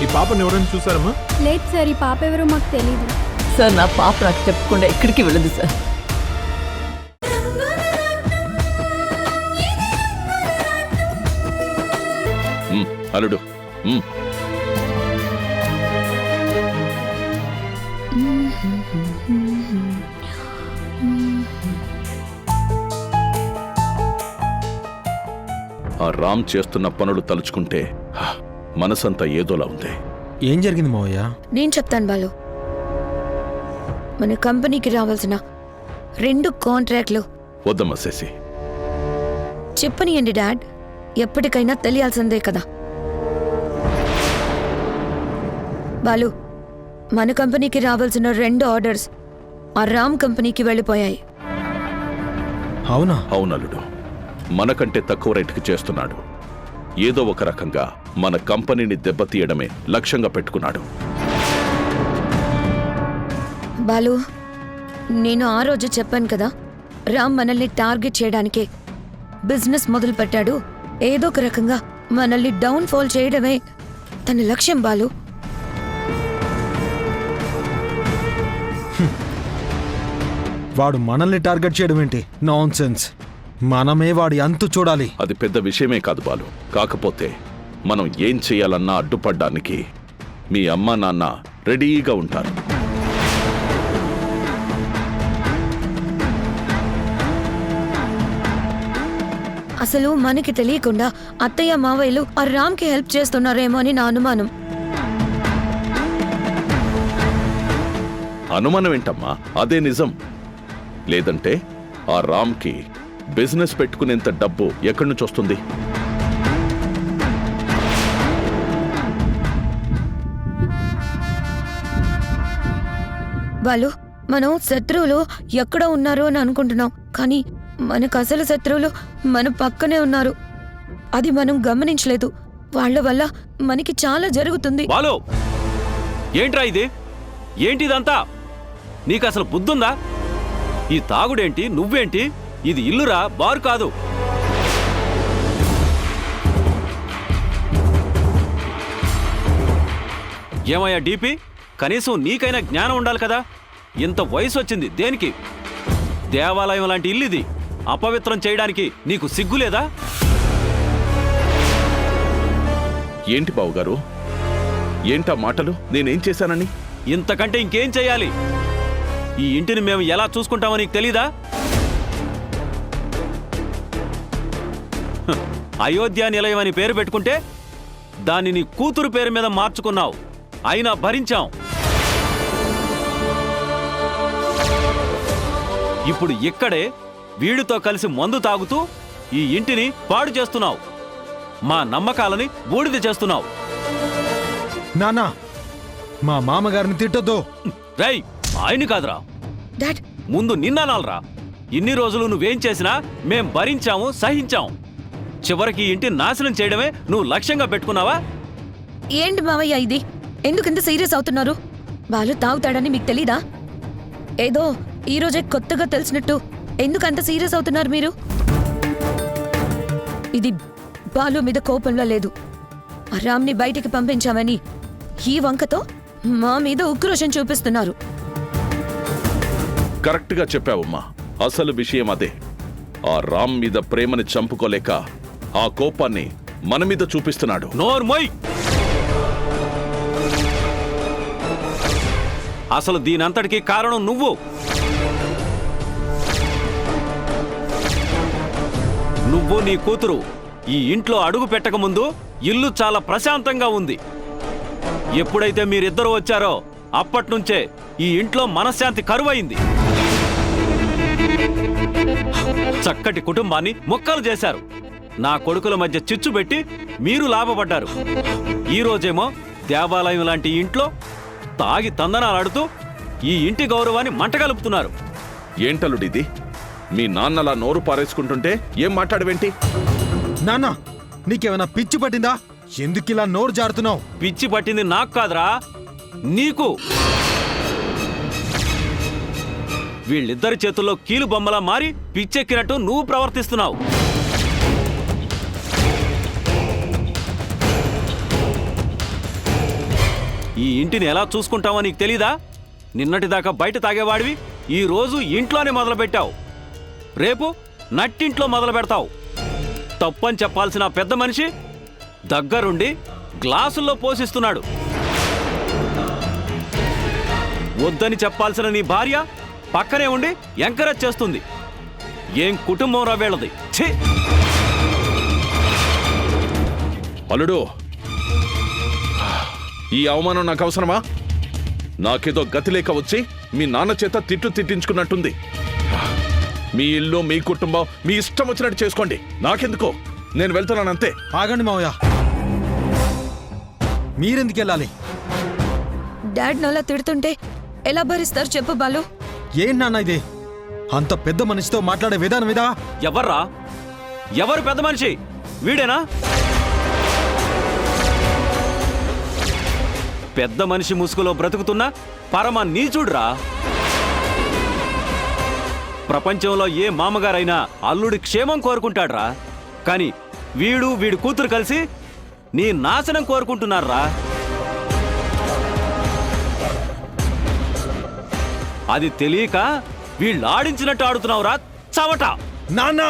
ఈ పాపని ఎవరైనా చూసారమ్మా? లేదు సార్, ఈ పాప ఎవరో మాకు తెలీదు సార్. నా పాప నాకు చెప్పకుండా ఎక్కడికి వెళ్ళదు సార్. అల్లుడు ఆ రామ్ చేస్తున్న పనులు తలుచుకుంటే మనసంతా ఏదోలా ఉంది. ఏం జరిగింది మావయ్య? నేను చెప్తాను బాలు. మన కంపెనీకి రావాల్సిన 2 కాంట్రాక్ట్లు వద్దమ్మా శశి. చెప్పనియండి డాడ్, ఎప్పటికైనా తెలియాల్సిందే కదా. బాలు, మన కంపెనీకి రావాల్సిన 2 ఆర్డర్స్ ఆ రామ్ కంపెనీకి వెళ్ళిపోయాయి. అవునా? అవునల్లుడు, మనకంటే తక్కువ రేటుకి చేస్తున్నాడు. ఏదో ఒక రకంగా మన కంపెనీని దెబ్బతీయడమే లక్ష్యంగా పెట్టుకున్నాడు. బాలు, నేను ఆ రోజు చెప్పాను కదా, రామ్ మనల్ని టార్గెట్ చేయడానికే బిజినెస్ మొదలు పెట్టాడు. ఏదో ఒక రకంగా మనల్ని డౌన్ ఫాల్ చేయడమే తన లక్ష్యం. బాలు, వాడు మనల్ని టార్గెట్ చేయడం ఏంటి? Non sense. మనమే వాడి అంతు చూడాలి. అది పెద్ద విషయమే కాదు బాలు. కాకపోతే మనం ఏం చేయాలన్నా అడ్డుపడ్డానికి మీ అమ్మా నాన్న రెడీగా ఉంటారు. అసలు మనకి తెలియకుండా అత్తయ్య మావయ్యలు ఆ రామ్కి హెల్ప్ చేస్తున్నారేమో అని నా అనుమానం. అనుమానం ఏంటమ్మా, అదే నిజం. లేదంటే ఆ రామ్కి బిజినెస్ పెట్టుకునేంత డబ్బు ఎక్కడి నుంచి వస్తుంది? వాళ్ళు మనం శత్రువులు ఎక్కడ ఉన్నారు అని అనుకుంటున్నాం, కానీ మనకు అసలు శత్రువులు మన పక్కనే ఉన్నారు. అది మనం గమనించలేదు. వాళ్ళ వల్ల మనకి చాలా జరుగుతుంది. బాలు, ఏంట్రా ఇది? ఏంటిదంతా? నీకు అసలు బుద్ధుందా? ఈ తాగుడేంటి, నువ్వేంటి? ఇది ఇల్లురా, బారు కాదు. ఏమయ్యా డీపీ, కనీసం నీకైనా జ్ఞానం ఉండాలి కదా. ఇంత వయసు వచ్చింది దేనికి? దేవాలయం లాంటి ఇల్లుది అపవిత్రం చేయడానికి నీకు సిగ్గులేదా? ఏంటి బావుగారు, ఏంటా మాటలు? నేనేం చేశానని? ఇంతకంటే ఇంకేం చెయ్యాలి? ఈ ఇంటిని మేము ఎలా చూసుకుంటామో నీకు తెలీదా? అయోధ్య నిలయం అని పేరు పెట్టుకుంటే దాన్ని నీ కూతురు పేరు మీద మార్చుకున్నావు. అయినా భరించాం. ఇప్పుడు ఇక్కడే వీడితో కలిసి మందు తాగుతూ ఈ ఇంటిని పాడు చేస్తున్నావు. మా నమ్మకాలని బూడిద చేస్తున్నావు. నానా, మా మామగారిని తిట్టొద్దు. రేయ్, ఆయన్ని కాదురా, డాడ్, ముందు నిన్నానాలరా. ఇన్ని రోజులు నువ్వేం చేసినా మేం భరించాము, సహించాం. చివరికి ఈ ఇంటిని నాశనం చేయడమే నువ్వు లక్ష్యంగా పెట్టుకున్నావా? ఏంటి మావయ్య ఇది? ఎందుకంత సీరియస్ అవుతున్నారు? బాలు తాగుతాడని మీకు తెలీదా? ఏదో ఈరోజే కొత్తగా తెలిసినట్టు ఎందుకంత సీరియస్ అవుతున్నారు మీరు? ఇది బాలు మీద కోపంలో లేదు. ఆ రామ్ని బయటికి పంపించామని ఈ వంకతో మా మీద ఉక్రోషం చూపిస్తున్నారు. కరెక్ట్గా చెప్పావమ్మా. అసలు విషయం అదే. ఆ రామ్ మీద ప్రేమని చంపుకోలేక ఆ కోపాన్ని మన మీద చూపిస్తున్నాడు. నోర్మోయ్! అసలు దీనంతటికీ కారణం నువ్వు. నువ్వు నీ కూతురు ఈ ఇంట్లో అడుగు పెట్టకముందు ఇల్లు చాలా ప్రశాంతంగా ఉంది. ఎప్పుడైతే మీరిద్దరూ వచ్చారో అప్పట్నుంచే ఈ ఇంట్లో మనశ్శాంతి కరువైంది. చక్కటి కుటుంబాన్ని ముక్కలు చేశారు. నా కొడుకుల మధ్య చిచ్చు పెట్టి మీరు లాభపడ్డారు. ఈ రోజేమో దేవాలయం లాంటి ఇంట్లో తాగి తందనాలాడుతూ ఈ ఇంటి గౌరవాన్ని మంటగలుపుతున్నారు. ఏంటలుడిది? మీ నాన్నలా నోరు పారేసుకుంటుంటే ఏం మాట్లాడవేంటి? నాన్నా, నీకేమైనా పిచ్చి పట్టిందా? ఎందుకిలా నోరు జారుతున్నావు? పిచ్చి పట్టింది నాకు కాదురా, నీకు. వీళ్ళిద్దరి చేతుల్లో కీలు బొమ్మలా మారి పిచ్చెక్కినట్టు నువ్వు ప్రవర్తిస్తున్నావు. ఈ ఇంటిని ఎలా చూసుకుంటావో నీకు తెలీదా? నిన్నటిదాకా బయట తాగేవాడివి ఈ రోజు ఇంట్లోనే మొదలుపెట్టావు. రేపు నట్టింట్లో మొదలు పెడతావు. తప్పని చెప్పాల్సిన ఆ పెద్ద మనిషి దగ్గరుండి గ్లాసుల్లో పోషిస్తున్నాడు. వద్దని చెప్పాల్సిన నీ భార్య పక్కనే ఉండి ఎంకరేజ్ చేస్తుంది. ఏం కుటుంబం రా వీళ్ళది! ఛీ! అల్లుడు, ఈ అవమానం నాకు అవసరమా? నాకేదో గతి లేక వచ్చి మీ నాన్న చేత తిట్లు తిట్టించుకున్నట్టుంది. మీ ఇల్లు, మీ కుటుంబం మీ ఇష్టం వచ్చినట్టు చేసుకోండి. నాకెందుకో, నేను వెళ్తున్నానంతే. ఆగండి మావయ్య, మీరెందుకు వెళ్ళాలి? డాడ్ నలా తిడుతుంటే ఎలా భరిస్తారు చెప్పు బాలు? ఏం నాన్న ఇది? అంత పెద్ద మనిషితో మాట్లాడే విధానం ఇదా? ఎవర్రా? ఎవరు పెద్ద మనిషి? వీడేనా? పెద్ద మనిషి ముసుగులో బ్రతుకుతున్నా పరమ నీచుడ్రా. ప్రపంచంలో ఏ మామగారైనా అల్లుడి క్షేమం కోరుకుంటాడ్రా. కానీ వీడి కూతురు కలిసి నీ నాశనం కోరుకుంటున్నారా? అది తెలియక వీళ్ళు ఆడించినట్టు ఆడుతున్నావురా చవట. నాన్న